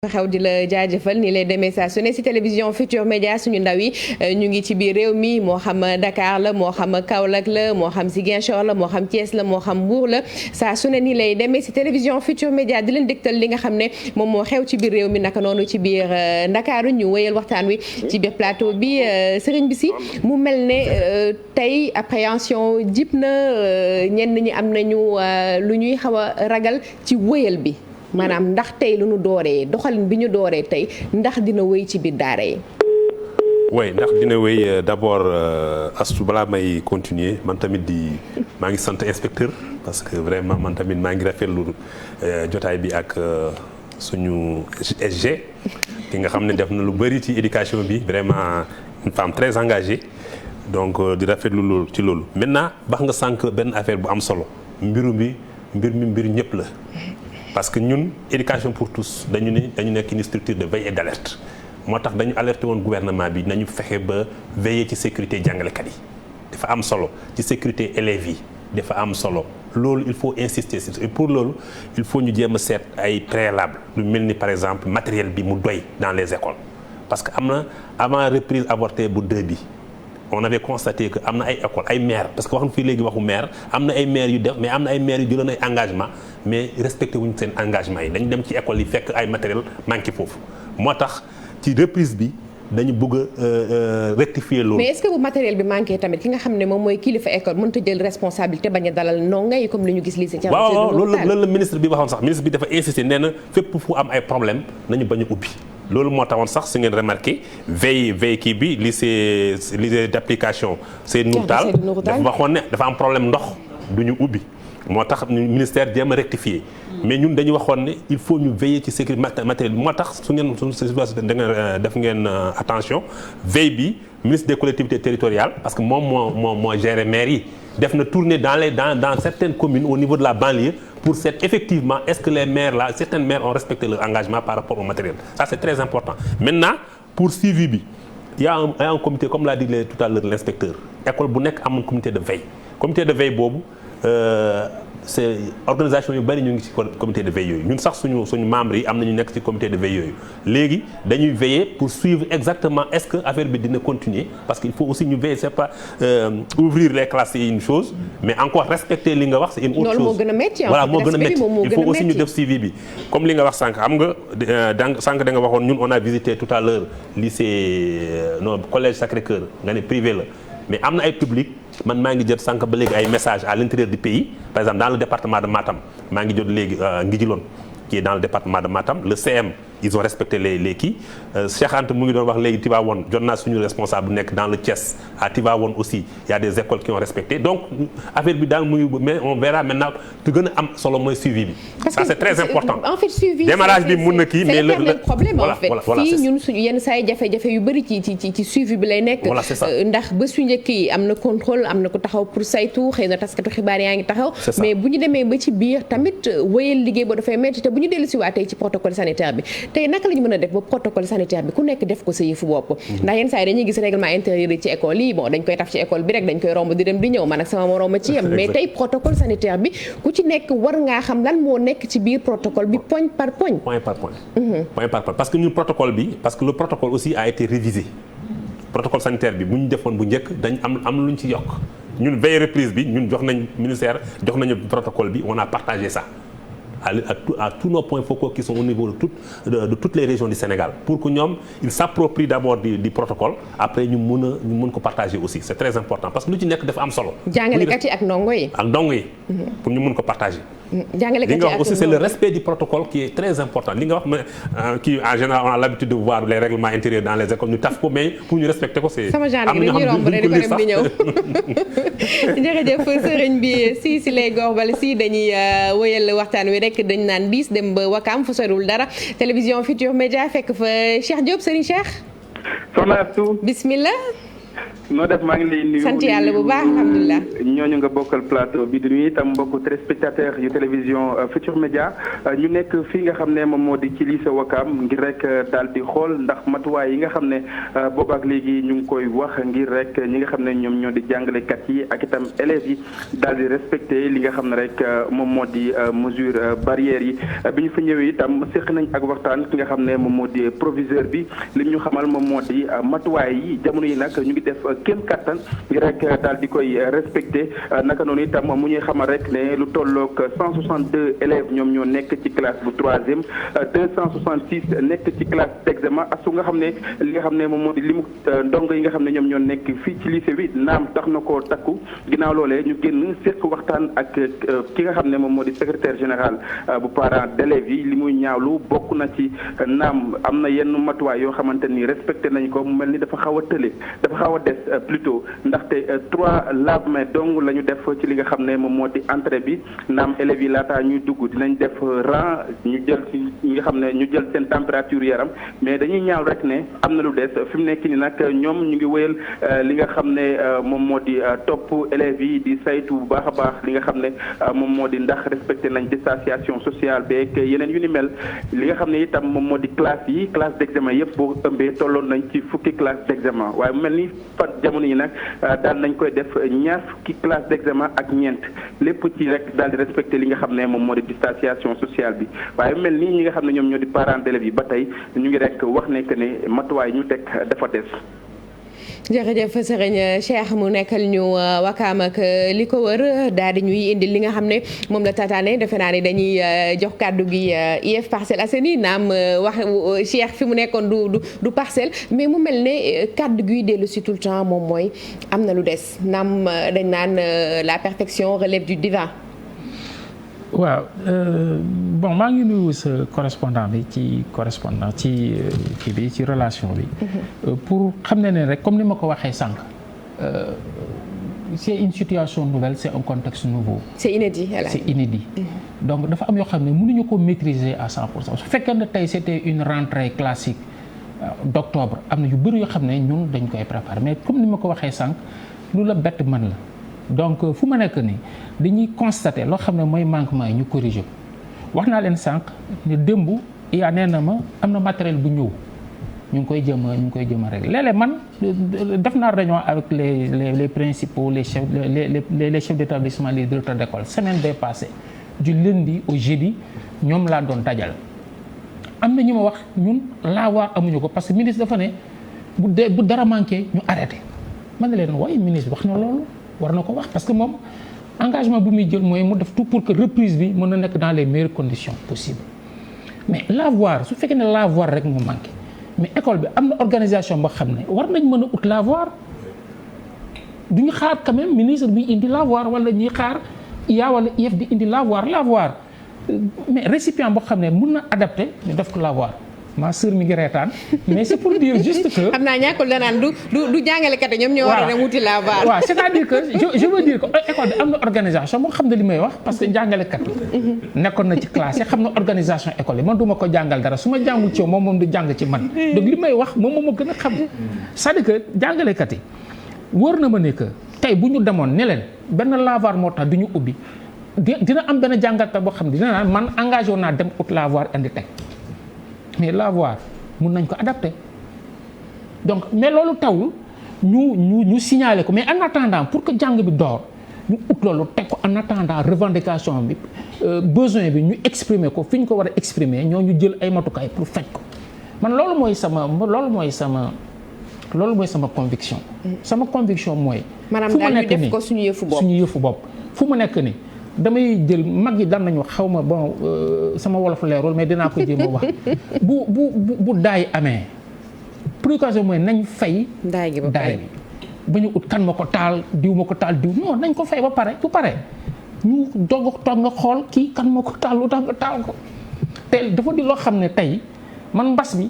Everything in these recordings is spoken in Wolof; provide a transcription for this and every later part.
xew di la jaajëfal ni lay demee saa su ne ci télévision Futurs Médias suñu ndaw yi ñu ngi ci biir réew mi moo xam Dakar la moo xam Kaolack la moo xam Ziguinchor la moo xam Thiès la moo xam Mbour la saa su ne ni lay demee ci télévision Futurs Médias di leen dégtal li nga xam ne moom moo xew ci biir réew mi naka noonu ci biir Ndakaaru ñu wéyal waxtaan wi ci biir plateau bi sëriñ bi si mu mel ne tey appréhension jib na ñenn ñi am nañu lu ñuy xaw a ragal ci wéyal bi maanaam ndax tey lu ñu dooree doxalin bi ñu dooree tey ndax dina wéy ci biir daara yi. oui ndax dina wéy d'abord Astou balaa may continuer man tamit maa ngi sant inspecteur parce que vraiment man tamit maa ngi rafetlu jotaay bi ak suñu SG ki nga xam ne def na lu bëri ci éducation bi vraiment une femme très engagée donc di rafetlu loolu ci loolu. maintenant bax nga sànq benn affaire bu am solo mbir ñëpp la. parce que ñun éducation pour tous dañu nekk une structure de veille et d'alerte moo tax dañu alerté woon gouvernement bi nañu fexe ba veiller ci sécurité jàngalekat yi dafa am solo ci sécurité élèves yi dafa am solo loolu il faut insister et pour loolu il faut ñu jéem a seet ay préalable lu mel ni par exemple matériel bi mu doy dans les écoles parce que am na avant reprise avortée bu 2 bi on avait constaté que am na ay école ay maire parce que wax na fii léegi waxu maire am na ay maire yu def mais am na ay maire yu jëloon ay engagement mais respecté wuñ seen engagement yi dañu dem ci école yi fekk ay matériel manqué foofu moo tax ci reprise bi dañu bëgg a rectifier loolu. mais est-ce que bu matériel bi manqué tamit ki nga xam ne moom mooy kilifa école mënut a jël responsabilité bañ a dalal ndongo yi comme li ñu gis lycée Thiam. waaw loolu la ministre bi waxoon sax ministre bi dafa insister nee na fépp fu am ay problème nañu bañ a ubbi. loolu moo taxoon sax su ngeen remarqué veille kii bi lycée d'application Seydou Nourou Tall dafa waxoon ne dafa am problème ndox du ñu ubbi moo tax ministère jéem a rectifier mais ñun dañu waxoon ne il faut ñu veiller ci sécurité matériel bi moo tax su ngeen def ngeen attention veille bi ministre des collectivités territoriales parce que moom moo gérer maire yi def na tournée dans certaines communes au niveau de la banlieue pour seet effectivement est-ce que les maires là certaines maires ont respecté leur engagement par rapport au matériel ça c'est très important maintenant pour suivi bi il y a un comité comme l'a dit tout à l'heure l'inspecteur école bu nekk am un comité de veille boobu c'est organisation yu bari ñu ngi ci comité de veille yooyu ñun sax suñu membres yi am nañu nekk ci comité de veille yooyu léegi dañuy veiller pour suivre exactement est-ce que affaire bi dina continuer parce que il faut aussi ñu veiller c'est pas ouvrir les classes c'est une chose mais encore respecter li nga wax c'est une autre chose moo gën a métti voilà moo gën a métti il faut aussi ñu def suivi bi comme li nga wax sànq xam nga sànq da nga waxoon ñun on a visité tout à l'heure lycée collège Sacré-Cœur nga ne privé la mais am na ay public man maa ngi jot sànq ba léegi ay messages à l'intérieur du pays par exemple dans le département de Matam maa ngi jot léegi Ngidjilone qui est dans le département de Matam le CM ils ont respecté les kii Cheikh Anta mu ngi doon wax léegi Tivaouane jot naa suñu responsable nekk dans le Thiès à Tivaouane aussi il y a des écoles qui ont respecté donc affaire bi daal muy mais on verra maintenant tu gën a am solo mooy suivi bi. ça c'est très important en fait suivi démarrage bi mun na kii mais le problème en fait voilà fii ñun suñu yenn saa yi jafe-jafe yu bëri ci suivi bi lay nekk. voilà c'est ça ndax ba su njëkk yi am na contrôle am na ko taxaw pour saytu xëy na taskatu xibaar yaa ngi taxaw. mais bu ñu demee ba ci biir tamit wéyal liggéey ba dafay métti te bu ñu dellu si waatee ci protocole sanitaire bi tey naka la ñu mën a def ba protocole sanitaire bi ku nekk def ko sa yëfu bopp ndax yenn saa yi dañuy gis règlement intérieur yi ci école yi bon dañ koy taf ci école bi rek dañ koy romb di dem di ñëw man ak sama moroom ci yem mais tey protocole sanitaire bi ku ci nekk war ngaa xam lan moo nekk ci biir protocole bi point par point parce que ñun protocole bi parce que le protocole aussi a été révisé protocole sanitaire bi bu ñu defoon bu njëkk dañ am lu ñu ci yokk ñun veille reprise bi ñun jox nañ ministère jox nañu protocole bi on a partagé ça à tous nos points focaux qui sont au niveau de toutes les régions du Sénégal pour que ñoom ils s'approprient d'abord du protocole après ñu mën ko partager aussi c'est très important parce que lu ci nekk dafa am solo. jàngalekat yi ak ndongo yi. pour ñu mën ko partager. jàngalekat li nga wax aussi c'est le respect du protocole qui est très important li nga wax mais kii en général on a l'habitude de voir les règlements intérieurs dans les écoles ñu taf ko mais pour ñu respecter ko c'est. sama genre bi dañuy romb rek di ko dem di ñëw. jërëjëf sëriñ bi si lay gorbal si dañuy wëyal waxtaan wi rek dañ naan diis dem ba Wakaam fa sorul dara télévision Futurs Médias fekk fa Cheikh Diop sëriñ Cheikh. soxna Astou. bismillah. noo def maa ngi lay nuyu. sant yàlla bu baax alhamdulilah. ñooñu nga bokkal plateau bi di nuyu itam mbokku téléspectateur yu télévision Futurs Médias ñu nekk fii nga xam ne moom moo di ci lycée Ouakam ngir rek daal di xool ndax matuwaay yi nga xam ne boobu ak léegi ñu ngi koy wax ngir rek ñi nga xam ne ñoom ñoo di jàngalekat yi ak itam élèves yi daal di respecté li nga xam ne rek moom moo di mesure barrières yi bi ñu fa ñëwee itam séq nañ ak waxtaan ki nga xam ne moom moo di proviseur bi li ñu xamal moom moo di matuwaay yi jamono yi nag ñu ngi def kéem kattan ngir rek daal di koy respecté naka noonu itam mu ñuy xamal rek ne lu tolloog 162 élèves ñoom ñoo nekk ci classe bu 3e 266 nekk ci classe d'examen asu nga xam ne li nga xam ne moom moo di limu ndongo yi nga xam ne ñoom ñoo nekk fii ci lycée bi naam tax na koo takku ginnaaw loolee ñu génn séq waxtaan ak ki nga xam ne moom moo di secrétaire général bu parents d'élèves yi li muy ñaawlu bokk na ci naam am na yenn matuwaay yoo xamante ni respecté nañ ko mu mel ni dafa xaw a tële dafa xaw a des plutôt ndaxte 3 lave-mains dong la ñu def ci li nga xam ne moom moo di entrée bi naam élèves yi laataa ñuy dugg dinañ def rang ñu jël ci ñi nga xam ne ñu jël seen température yaram mais dañuy ñaaw rek ne am na lu des fi mu nekk ni nag ñoom ñu ngi wéyal li nga xam ne moom moo di topp élèves yi di saytu bu baax a baax li nga xam ne moom moo di ndax respecté nañ distanciation sociale beeg yeneen yu ni mel li nga xam ne itam moom moo di classe d'examen yëpp boo ëmbee tolloon nañ ci fukki classe d'examen waaye mu mel ni fan jamono yi nag daan nañ koy def ñaar fukki classe d'examen ak ñeent lépp ci rek daal di respecté li nga xam ne moom moo di distanciation sociale bi waaye mu mel ni ñi nga xam ne ñoom ñoo di parents d'élèves yi ba tey ñu ngi rek wax ne que ne matuwaay ñu teg dafa des. jërëjëf sëriñ Cheikh mu nekkal ñu Wakaam ak li ko wër daal di ñuy indil li nga xam ne moom la tataane defe naa ne dañuy jox kàddu gi IEF Parcelles Assainies naam wax Cheikh fi mu nekkoon du parcelle mais mu mel ne kàddu gi dellu si tout le temps moom mooy am na lu des naam dañ naan la perfection relève du divin. waaw bon maa ngi nuyu sa correspondant bi ci kii bi ci relation bi. pour xam ne rek comme ni ma ko waxee sànq c'est une situation nouvelle c'est un contexte nouveau. c'est inédit. c'est inédit. donc dafa am yoo xam ne mënuñu ko maîtriser à 100%. su fekkee ne tey c'était une rentrée classique d'octobre am na yu bëri yoo xam ne ñun dañ koy préparer mais comme ni ma ko waxee sànq lu la bett mën la. donc fu ma nekk nii dañuy constater loo xam ne mooy manquement yi ñu corriger wax naa leen sànq ne démb yaa nee na ma am na matériel bu ñëw ñu ngi koy jëm a régler léeg-léeg man def naa réunion avec les principaux les chefs d'établissement les directeurs d'école semaine bee passée du lundi au jeudi ñoom laa doon dajal am na ñu ma wax ñun laawaar amuñu ko parce que ministre dafa ne bu dara manqué ñu arrêté man ne leen waaye ministre wax na loolu war na ko wax parce que moom engagement bu muy jël mooy mu def tout pour que reprise bi mën na nekk dans les meilleures conditions possibles mais lavoir su fekkee ne lavoir rek moo manqué mais école bi am na organisation boo xam ne war nañ mën a ut lavoir du ñu xaar quand même ministre bi indi lavoir wala ñuy xaar IA wala IEF di indi lavoir mais récipient boo xam ne mën na adapté ñu def ko lavoir. ma sœur mi ngi reetaan mais c'est pour dire juste que. xam naa ñàkkul danaan du jàngalekat ñoom ñoo war a dem wuti lavoir. waaw c'est-à-dire que je veux dire que école bi am na organisation moo xam ne li may wax parce que jàngalekat yi nekkoon na ci classe yi xam na organisation école yi man du ma ko jàngal dara su ma jàngul ci moom du jàng ci man. donc li may wax moom moo gën a xam. c'est-à-dire que jàngalekat yi wóor na ma ne que tey bu ñu demoon ne leen benn lavoir moo tax du ñu ubbi dina am benn jàngalekat boo xam ne dina naan man engagé woon naa dem ut lavoir indi teg. mais lavoir mun nañ ko adapter donc mais loolu tawul ñu signaler ko mais en attendant pour que jàng bi door ñu ut loolu teg ko en attendant revendication bi besoin bi ñu exprimer ko fi ñu ko war a exprimer ñoo ñu jël ay matukaay pour faj ko man loolu mooy sama conviction. sama conviction mooy. maanaam daal ñu def ko suñu yëfu bopp fu mu nekk nii. damay jël mag yi daan nañu xaw ma bon sama wolof leerul mais dinaa ko jéem a wax bu daay amee précaution mooy nañ fay. daay bi ba ñu ut kan ma ko taal diw non nañ ko fay ba pare bu pare ñu toog nga xool kii kan ma ko taal lu tax nga taal ko. te dafa di loo xam ne tey man mbas bi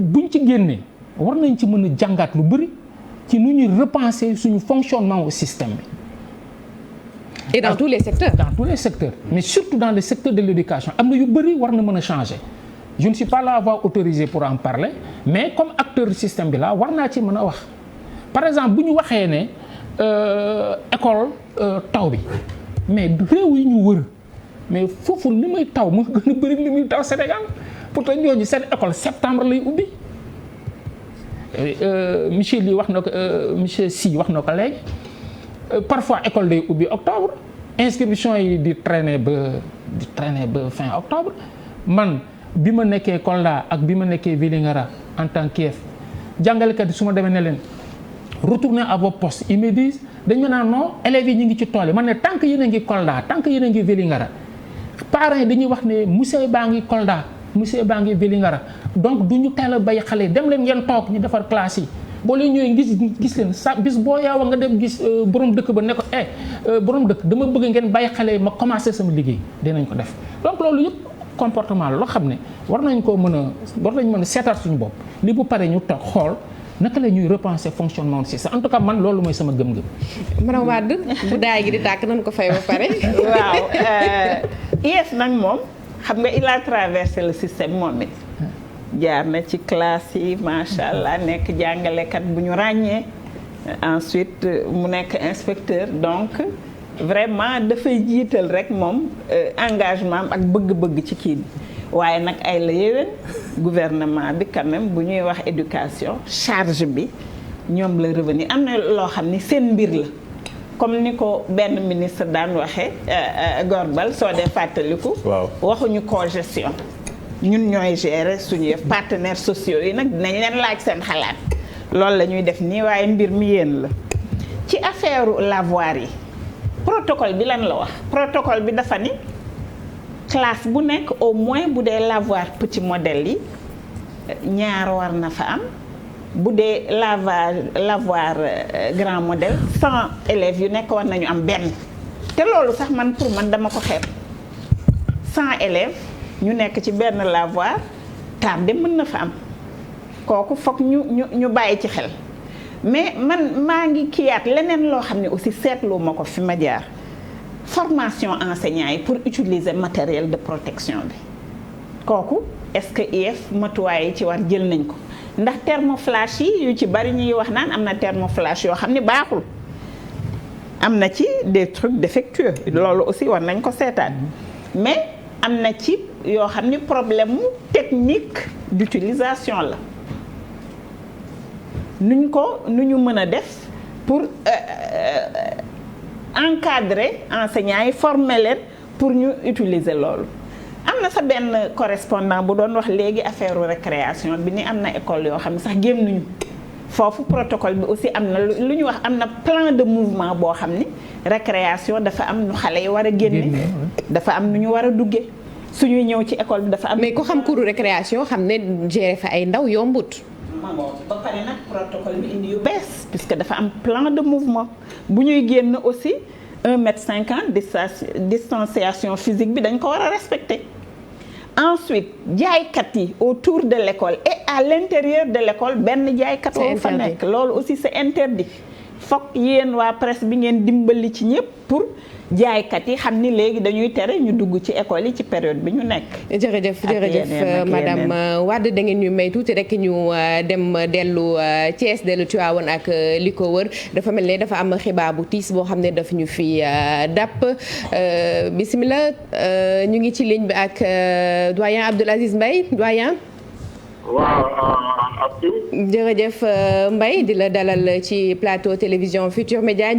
buñ ci génnee war nañ ci mën a jàngaat lu bëri ci nu ñuy repenser suñu fonctionnement au système bi. Et dans tous les secteurs. Dans tous les secteurs. Mais surtout dans le secteur de l'éducation. am na yu bëri war na mën a changer. Je ne suis pas là à avoir autorisé pour en parler mais comme acteur du système bi là war naa ci mën a wax par exemple bu ñu waxee ne école taw bi mais réew yi ñu wër mais foofu li muy taw moo gën a bëri li muy taw Sénégal pourtant ñooñu seen école septembre lay ubbi monsieur Ly wax na ko monsieur Sy wax na ko léegi parfois école day ubbi octobre inscription yi di traîner ba fin octobre man bi ma nekkee Kolda ak bi ma nekkee Vélingara en tant qu'IEF jàngalekat yi su ma demee ne leen retournez à vos postes ils me disent dañ ma naan non élèves yi ñu ngi ci tool yi man ne tant que yéen a ngi Kolda tant que yéen a ngi Vélingara parents yi dañuy wax ne monsieur baa ngi Kolda monsieur baa ngi Vélingara donc du ñu teel a bay xale dem leen ngeen toog ñu defar classe yi boo leen ñëwee gis leen sa bis boo yaawa nga dem gis borom dëkk ba ne ko borom dëkk dama bëgg ngeen bàyyi xale yi ma commencé sama liggéey dinañ ko def donc loolu yëpp comportement la loo xam ne war nañ mën a seetaat suñu bopp li bu paree ñu toog xool naka la ñuy repenser fonctionnement si ça en tout cas man loolu mooy sama gëm-gëm. madame Wade bu daay gi di tàkk nañ ko fay ba pare. waaw IEF nag moom xam nga il a traversé le système moom it jaar na ci classe yi macha allah nekk jàngalekat bu ñu ràññee ensuite mu nekk inspecteur donc vraiment dafay jiital rek moom engagement ak bëgg-bëgg ci kii bi. waaye nag ay la yéwén gouvernement bi quand même bu ñuy wax éducation charge bi ñoom la revenu am na loo xam ni seen mbir la comme ni ko benn ministre daan waxee Gorbal soo dee fàttaliku. waaw waxuñu cogestion ñun ñooy gérer suñu partenaires sociaux yi nag dinañ leen laaj seen xalaat loolu la ñuy def nii waaye mbir mi yéen la ci affaire lavoir yi protocole bi lan la wax protocole bi dafa ni. classe bu nekk au moins bu dee lavoir petit modèle yi ñaar war na fa am bu dee lavoir grand modèle 100 élèves yu nekk war nañu am benn te loolu sax man pour man dama ko xeeb 100 élèves ñu nekk ci benn lavoir tardé mën na fa am kooku foog ñu bàyyi ci xel mais man maa ngi kiyaat leneen loo xam ne aussi seetlu ma ko fi ma jaar formation enseignants yi pour utiliser matériel de protection bi kooku est-ce que IEF matuwaay yi ci war jël nañ ko ndax thermoflash yi yu ci bari ñuy wax naan am na thermoflash yoo xam ne baaxul am na ci des trucs défectueux loolu aussi war nañ ko seetaan mais am na ci yoo xam ni problème mu technique d'utilisation la nu ñu mën a def pour encadrer enseignants yi former leen pour ñu utiliser loolu am na sa benn correspondant bu doon wax léegi affaire récréation bi ni am na école yoo xam ne sax génnuñu foofu protocole bi aussi am na lu ñu wax am na plan de mouvement boo xam ni récréation dafa am nu xale yi war a génne dafa am nu ñu war a duggee suñuy ñëw ci école bi dafa am. mais ku xam cours récréation xam ne gérer fa ay ndaw yombut. ba pare nag protocole bi indi yu bees puisque dafa am plan de mouvement bu ñuy génn aussi 1,50 m distanciation physique bi dañ ko war a respecter. Ensuite jaaykat yi autour de l'école et à l'intérieur de l'école benn jaaykat woo fa nekk loolu aussi c'est interdit fokk yéen waa presse bi ngeen dimbali ci ñëpp pour jaaykat yi xam ni léegi dañuy tere ñu dugg ci école yi ci période bi ñu nekk. jërëjëf madame Wade da ngeen ñu may tuuti rek ñu dem dellu Thiès dellu Tivaouane ak li ko wër dafa mel ne dafa am xibaar bu tiis boo xam ne daf ñu fi dàpp bismillah ñu ngi ci ligne bi ak doyen Abdoul Aziz Mbaye doyen. waaw Abdou. jërëjëf Mbaye di la dalal ci plateau télévision Futurs Médias.